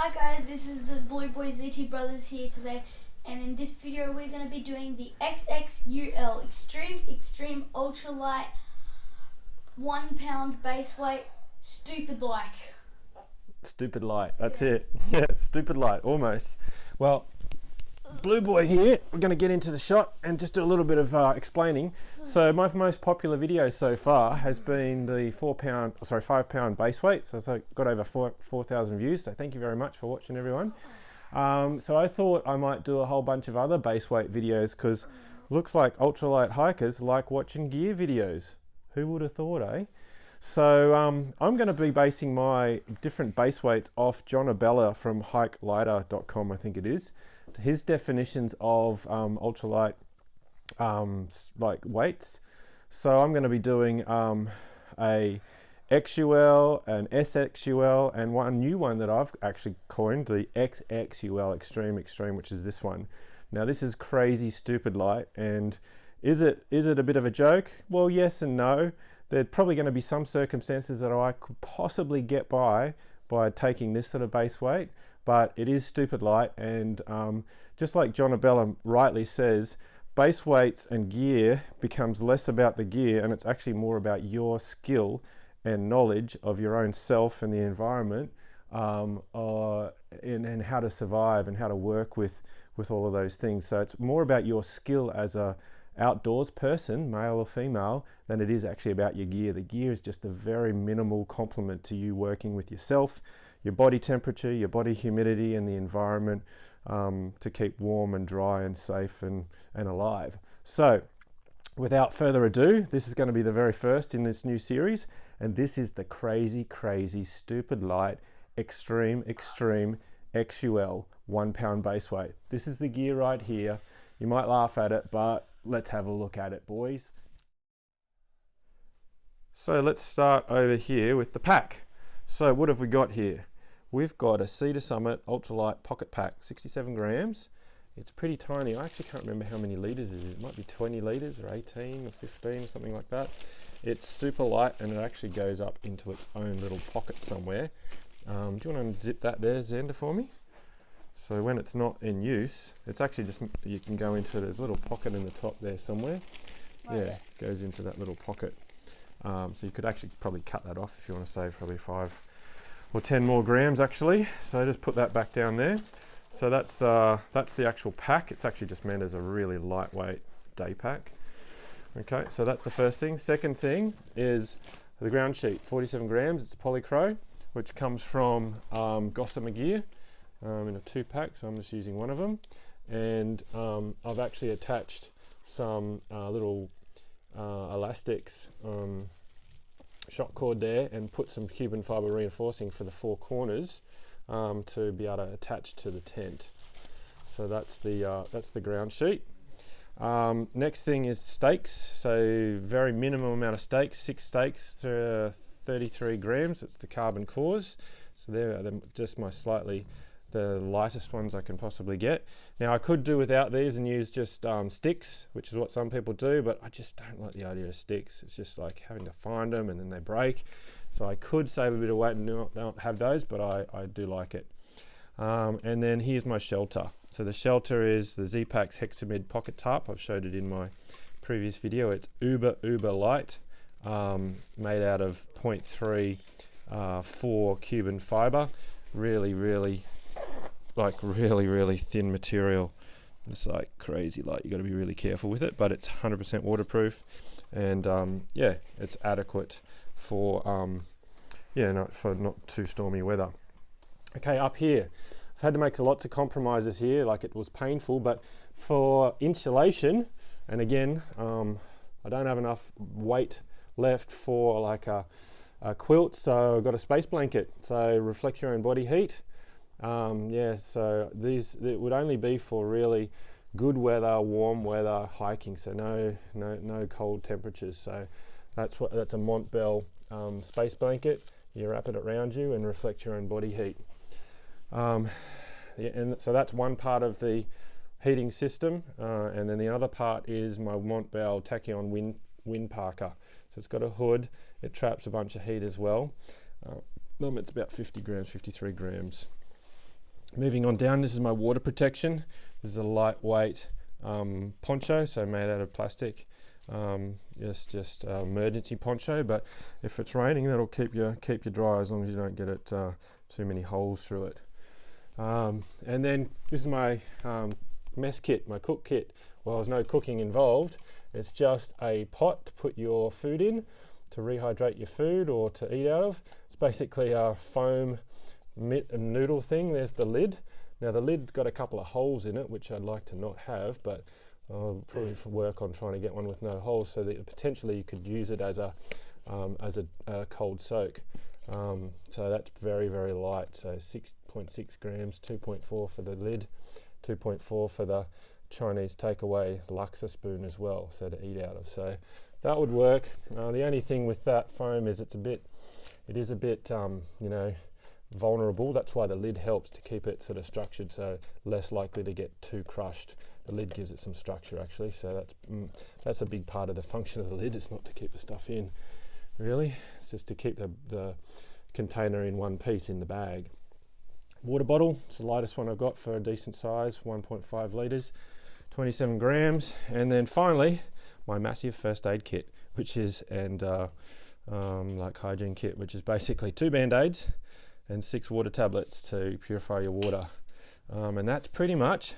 Hi guys, this is the Blue Boy ZT Brothers here today, and in this video we're going to be doing the XXUL Extreme Ultralight 1 pound base weight stupid like. Stupid light, that's it. Yeah, stupid light, almost. Well, Blue Boy here, we're going to get into the shot and just do a little bit of explaining. So my most popular video so far has been the 5 pound base weight. So it's got over 4,000 views. So thank you very much for watching, everyone. So I thought I might do a whole bunch of other base weight videos because looks like ultralight hikers like watching gear videos. Who would have thought, eh? So I'm going to be basing my different base weights off John Abella from hikelighter.com, I think it is. His definitions of ultralight like weights. So I'm going to be doing a XUL, an SXUL, and one new one that I've actually coined, the XXUL, Extreme, which is this one. Now this is crazy stupid light, and is it a bit of a joke? Well, yes and no. There's probably going to be some circumstances that I could possibly get by taking this sort of base weight, but it is stupid light, and just like John Abella rightly says, base weights and gear becomes less about the gear, and it's actually more about your skill and knowledge of your own self and the environment, and how to survive and how to work with all of those things. So it's more about your skill as a outdoors person, male or female, than it is actually about your gear. The gear is just a very minimal complement to you working with yourself, your body temperature, your body humidity, and the environment to keep warm and dry and safe and alive. So without further ado, this is going to be the very first in this new series, and this is the crazy stupid light extreme XUL 1 pound base weight. This is the gear right here. You might laugh at it, but let's have a look at it, boys. So let's start over here with the pack. So what have we got here? We've got a Cedar Summit Ultralight Pocket Pack, 67 grams. It's pretty tiny. I actually can't remember how many litres it is. It might be 20 litres or 18 or 15 or something like that. It's super light, and it actually goes up into its own little pocket somewhere. Do you want to unzip that there, Xander, for me? So when it's not in use, it's actually just, you can go into, there's a little pocket in the top there somewhere. Oh, yeah, it goes into that little pocket. So you could actually probably cut that off if you want to save probably 5 or 10 more grams actually. So just put that back down there. So that's the actual pack. It's actually just meant as a really lightweight day pack. Okay, so that's the first thing. Second thing is the ground sheet, 47 grams. It's a Polycro, which comes from Gossamer Gear. In a 2-pack, so I'm just using one of them, and I've actually attached some little elastics, shock cord there, and put some Cuban fiber reinforcing for the 4 corners to be able to attach to the tent. So that's the ground sheet. Next thing is stakes. So very minimum amount of stakes, 6 stakes to 33 grams. It's the carbon cores. So they're just the lightest ones I can possibly get. Now I could do without these and use just sticks, which is what some people do, but I just don't like the idea of sticks. It's just like having to find them and then they break. So I could save a bit of weight and not have those, but I do like it. And then here's my shelter. So the shelter is the Z-Packs Hexamid Pocket Tarp. I've showed it in my previous video. It's uber light, made out of 0.34 Cuban fiber. Really thin material. It's like crazy light. You got to be really careful with it, but it's 100% waterproof, and yeah, it's adequate for not too stormy weather. Okay, up here, I've had to make lots of compromises here. Like, it was painful, but for insulation, and again, I don't have enough weight left for like a quilt, so I've got a space blanket. So reflect your own body heat. Yeah, so it would only be for really good weather, warm weather, hiking. So no cold temperatures. So that's a Montbell space blanket. You wrap it around you and reflect your own body heat. Yeah, and so that's one part of the heating system, and then the other part is my Montbell Tachyon wind parka. So it's got a hood. It traps a bunch of heat as well. It's about 50 grams, 53 grams. Moving on down, this is my water protection. This is a lightweight poncho, so made out of plastic. Just emergency poncho, but if it's raining, that'll keep you dry as long as you don't get it too many holes through it. And then this is my mess kit, my cook kit. Well, there's no cooking involved. It's just a pot to put your food in, to rehydrate your food or to eat out of. It's basically a foam noodle thing. There's the lid. Now the lid's got a couple of holes in it, which I'd like to not have, but I'll probably work on trying to get one with no holes, so that potentially you could use it as a cold soak. So that's very, very light. So 6.6 grams, 2.4 for the lid, 2.4 for the Chinese takeaway Luxor spoon as well, so to eat out of. So that would work. The only thing with that foam is it is a bit vulnerable. That's why the lid helps to keep it sort of structured, so less likely to get too crushed. The lid gives it some structure actually, so that's a big part of the function of the lid. It's not to keep the stuff in, really. It's just to keep the container in one piece in the bag. Water bottle, it's the lightest one I've got for a decent size, 1.5 litres, 27 grams. And then finally, my massive first aid kit, which is, like Hygiene Kit, which is basically 2 Band-Aids and 6 water tablets to purify your water. And that's pretty much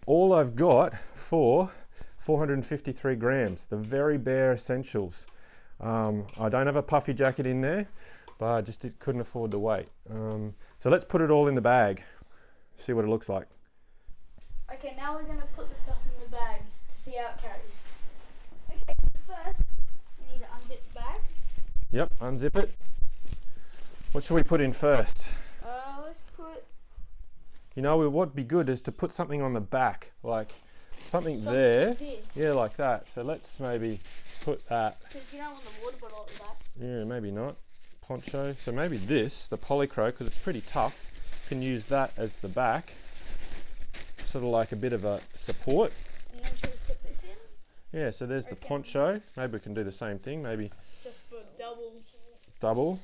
all I've got for 453 grams, the very bare essentials. I don't have a puffy jacket in there, but I just couldn't afford the weight. So let's put it all in the bag, see what it looks like. Okay, now we're going to put the stuff in the bag to see how it carries. Okay, so first we need to unzip the bag. Yep, unzip it. What should we put in first? Let's put... You know, what would be good is to put something on the back, like something there. Like this. Yeah, like that. So let's maybe put that. Because you don't want the water bottle at the back. Yeah, maybe not. Poncho. So maybe this, the polycro, because it's pretty tough. Can use that as the back. Sort of like a bit of a support. And then should we put this in? Yeah, so there's the poncho. Maybe we can do the same thing. Maybe just for double. Double.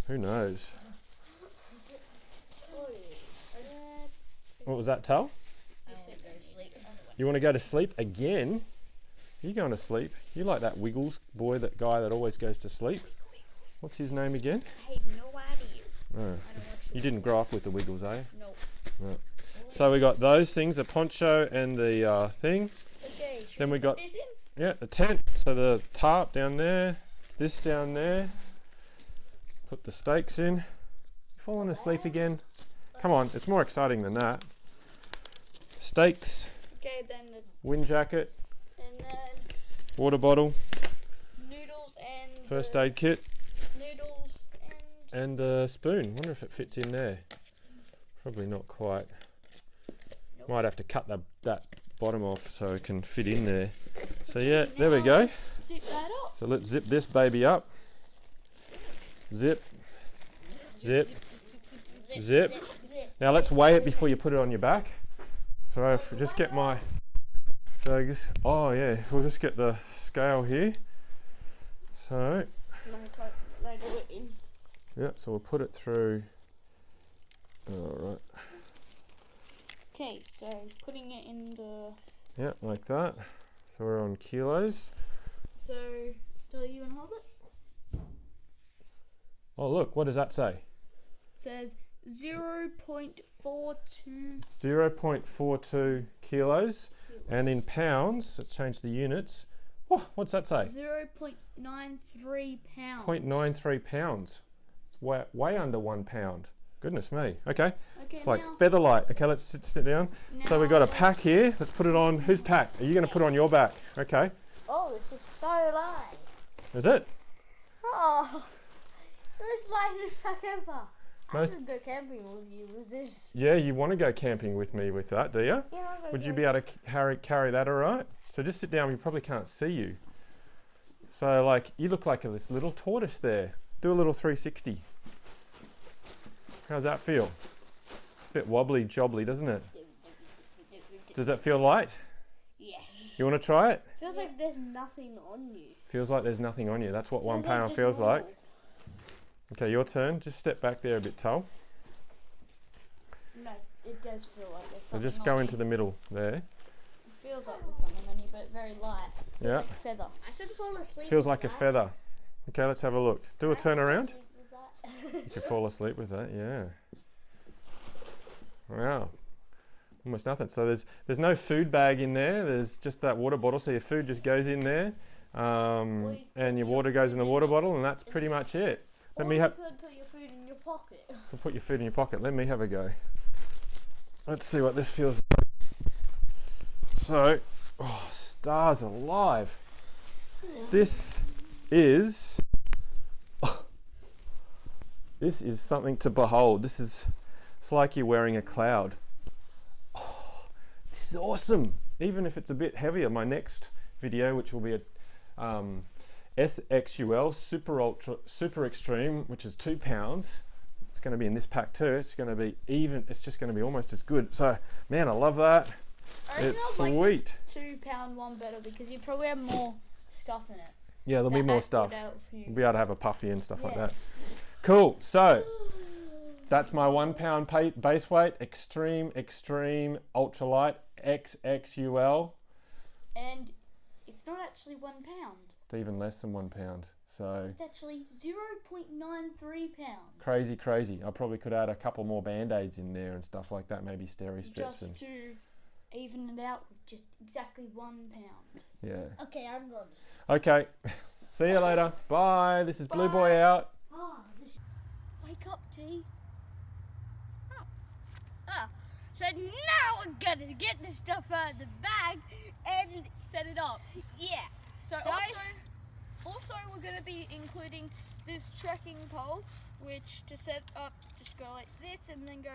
Who knows? What was that, Tal? You want to go to sleep again? Are you going to sleep? You like that Wiggles boy, that guy that always goes to sleep? What's his name again? I have no idea. Oh. You didn't grow up with the Wiggles, eh? Nope. No. So we got those things, the poncho and the thing. Okay, then we got this in? the tent. So the tarp down there, this down there. Put the stakes in. You falling asleep again? Come on, it's more exciting than that. Stakes. Okay, then the wind jacket. And then water bottle. Noodles and first aid kit. Noodles and the spoon. Wonder if it fits in there. Probably not quite. Nope. Might have to cut that bottom off so it can fit in there. So yeah, there we go. Zip that up. So let's zip this baby up. Zip. Zip. Zip. Now let's weigh it before you put it on your back. So if we just get my, so I guess, oh yeah, we'll just get the scale here. So, yeah, so we'll put it through. Alright. Okay, so putting it in the... Yeah, like that. So we're on kilos. So, do you want to hold it? Oh look, what does that say? It says 0.42. 0.42 kilos. And in pounds, let's change the units. Oh, what's that say? 0.93 pounds. 0.93 pounds. It's way under 1 pound. Goodness me. Okay. It's like now, feather light. Okay, let's sit down. So we've got a pack here. Let's put it on. Whose pack? Are you going to put it on your back? Okay. Oh, this is so light. Is it? Oh, it's the lightest pack ever. I'm going to go camping with you with this. Yeah, you want to go camping with me with that, do you? Yeah, would you be able to carry that all right? So just sit down. We probably can't see you. So like, you look like this little tortoise there. Do a little 360. How's that feel? A bit wobbly jobbly, doesn't it? Does that feel light? Yes. You want to try it? Feels like there's nothing on you. Feels like there's nothing on you. That's what 1 pound feels like. Okay, your turn. Just step back there a bit, Tal. It does feel like there's So something just on go it. into the middle there. It feels like there's something on you, but very light. Feels Yeah. like a feather. I could fall asleep. Feels with like a that. feather. Okay, let's have a look. Do a turn around. Sleep with that. You could fall asleep with that, yeah. Wow. Almost nothing. So there's no food bag in there. There's just that water bottle. So your food just goes in there, and your water goes in the water bottle, and that's pretty much it. Let me you have. could put your food in your pocket. Put your food in your pocket. Let me have a go. Let's see what this feels like. So, oh, stars alive. This is something to behold. It's like you're wearing a cloud. Oh, this is awesome. Even if it's a bit heavier, my next video, which will be a XXUL super extreme, which is 2 pounds. It's going to be in this pack too. It's going to be even. It's just going to be almost as good. So, man, I love that. It's sweet. Like 2 pound one better because you probably have more stuff in it. Yeah, there'll be more stuff. You. We'll be able to have a puffy and stuff like that. Cool. So that's my 1 pound base weight EXtreme Ultralight XXUL. And it's not actually 1 pound. It's even less than 1 pound. So It's actually 0.93 pounds. crazy. I probably could add a couple more band-aids in there and stuff like that. Maybe steri strips. Just to even it out with just exactly 1 pound. Yeah. Okay, I'm going. Okay. See you later. Bye. This is Blue Boy Bye. out. Wake up, T. So now we're gonna get this stuff out of the bag and set it up. Yeah. So also we're gonna be including this trekking pole, which to set up, just go like this and then go.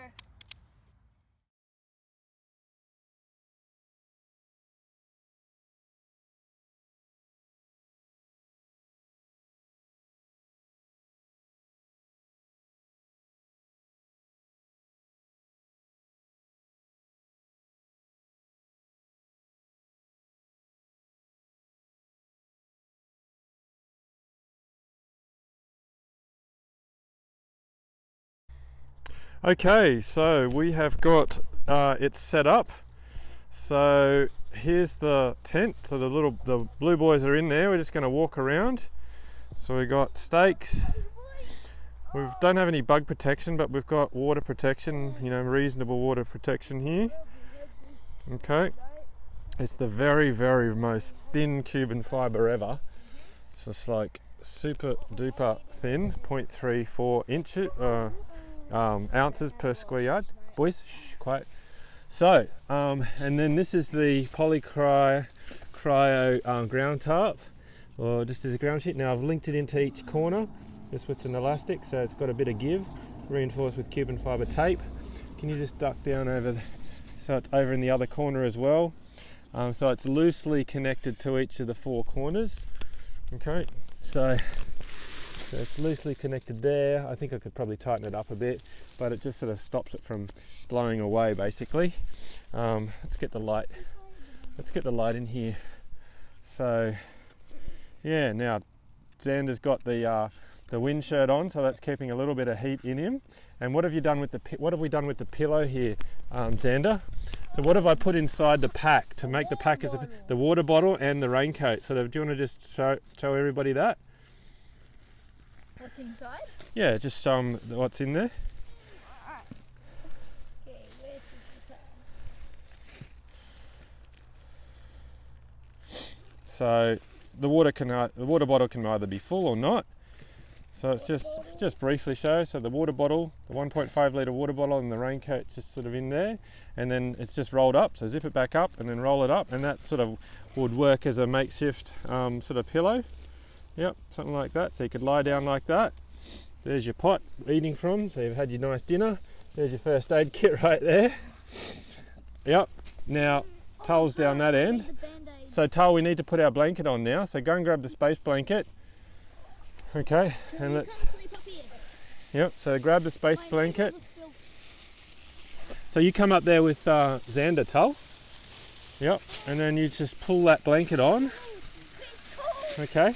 Okay, so we have got it set up. So here's the tent. So the blue boys are in there. We're just going to walk around. So we got stakes. We don't have any bug protection, but we've got water protection. You know, reasonable water protection here. Okay, it's the very most thin Cuban fibre ever. It's just like super duper thin, 0.34 inches. Ounces per square yard. Boys, shh, quiet. So, and then this is the cryo ground tarp, or just as a ground sheet. Now I've linked it into each corner, just with an elastic, so it's got a bit of give, reinforced with Cuban fibre tape. Can you just duck down over, so it's over in the other corner as well. So it's loosely connected to each of the 4 corners. Okay, so it's loosely connected there. I think I could probably tighten it up a bit, but it just sort of stops it from blowing away basically. Let's get the light. Let's get the light in here. So yeah, now Xander's got the wind shirt on, so that's keeping a little bit of heat in him. And what have we done with the pillow here, Xander? So what have I put inside the pack to make the pack as the water bottle and the raincoat? So do you want to just show everybody that? What's inside? Yeah, just show them what's in there. Okay, where's the pack? So the water bottle can either be full or not. So it's just briefly show. So the water bottle, the 1.5 litre water bottle, and the raincoat's just sort of in there, and then it's just rolled up. So zip it back up and then roll it up, and that sort of would work as a makeshift sort of pillow. Yep, something like that. So you could lie down like that. There's your pot eating from. So you've had your nice dinner. There's your first aid kit right there. Yep. Now Tull's down that end. So Tull, we need to put our blanket on now. So go and grab the space blanket. Okay, and let's. Yep. So grab the space blanket. So you come up there with Xander, Tull. Yep. And then you just pull that blanket on. Okay.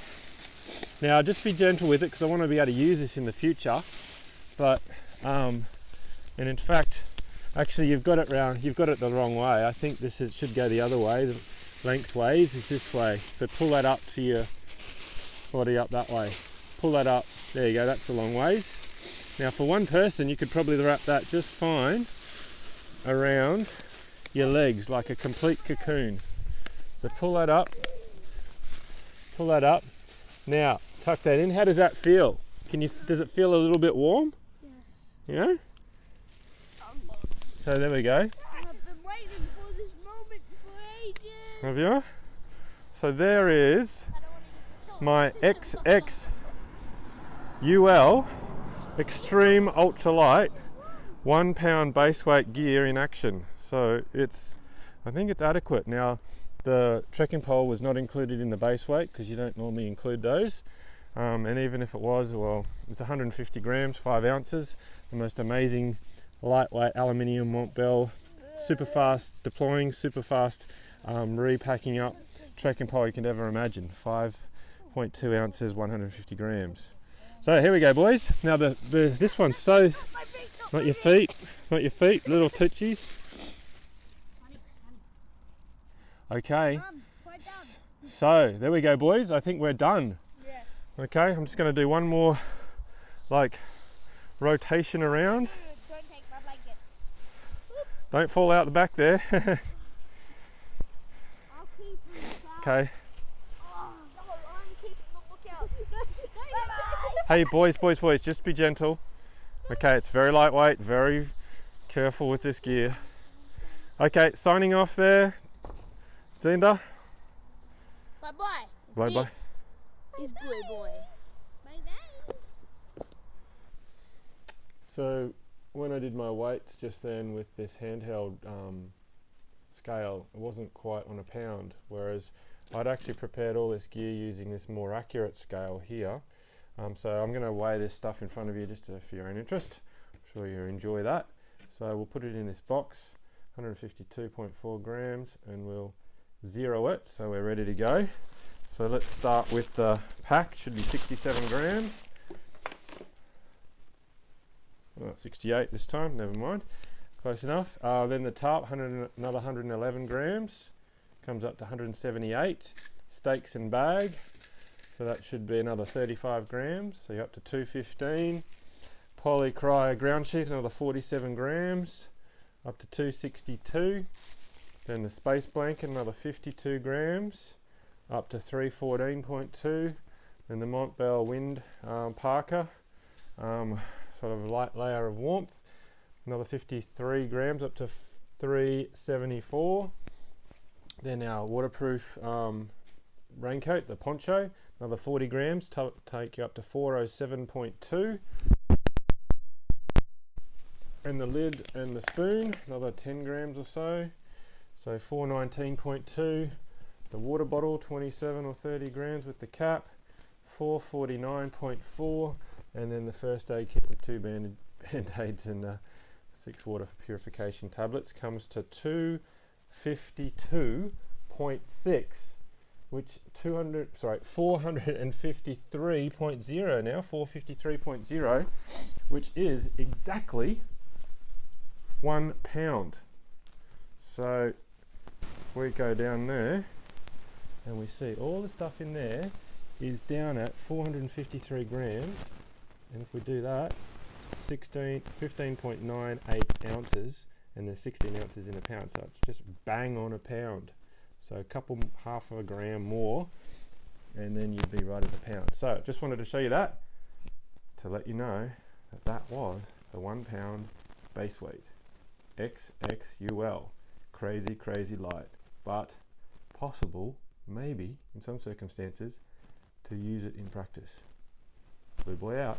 Now just be gentle with it because I want to be able to use this in the future. But and in fact, Actually, you've got it the wrong way. I think should go the other way. The lengthways is this way. So pull that up to your body up that way. Pull that up. There you go, that's the long ways. Now for one person, you could probably wrap that just fine around your legs like a complete cocoon. So pull that up. Pull that up. Now, tuck that in. How does that feel? Does it feel a little bit warm? Yes. Yeah? So there we go. I've been waiting for this moment for ages. Have you? So there is my XXUL Extreme Ultralight 1 pound base weight gear in action. So I think it's adequate. Now the trekking pole was not included in the base weight because you don't normally include those. And even if it was, well, it's 150 grams, 5 ounces. The most amazing lightweight aluminium Montbell, super fast deploying, super fast repacking up trekking pole you can ever imagine. 5.2 ounces, 150 grams. So here we go, boys. Now this one's so, not your feet, little tootsies. Okay, so there we go, boys. I think we're done. Okay, I'm just going to do one more rotation around. Don't take my blanket. Don't fall out the back there. I'll keep you inside. Okay. Oh, no, I'm keeping the lookout. Hey, boys, just be gentle. Okay, it's very lightweight, very careful with this gear. Okay, signing off there. Zinda. Bye-bye. Bye-bye. He's Blue Boy. Bye-bye. So when I did my weights just then with this handheld scale, it wasn't quite on a pound, whereas I'd actually prepared all this gear using this more accurate scale here. So I'm going to weigh this stuff in front of you just for your own interest. I'm sure you'll enjoy that. So we'll put it in this box, 152.4 grams, and we'll zero it so we're ready to go. So let's start with the pack. Should be 67 grams. Well, 68 this time, never mind. Close enough. Then the Tarp, another 111 grams. Comes up to 178. Stakes and bag. So that should be another 35 grams. So you're up to 215. Polycry ground sheet, another 47 grams. Up to 262. Then the space blanket, another 52 grams. Up to 314.2. Then the Montbell wind parka, sort of a light layer of warmth, another 53 grams up to 374. Then our waterproof raincoat, the poncho, another 40 grams, take you up to 407.2. And the lid and the spoon, another 10 grams or so, so 419.2. The water bottle, 27 or 30 grams with the cap, 449.4, and then the first aid kit with 2 band-aids and 6 water purification tablets comes to 252.6, which 453.0 now, 453.0, which is exactly 1 pound. So if we go down there, and we see all the stuff in there is down at 453 grams, and if we do that, 15.98 ounces, and there's 16 ounces in a pound, so it's just bang on a pound. So a couple, half of a gram more, and then you'd be right at a pound. So just wanted to show you that to let you know that that was the 1 pound base weight XXUL. Crazy light, but possible, maybe in some circumstances, to use it in practice. Blue Boy out.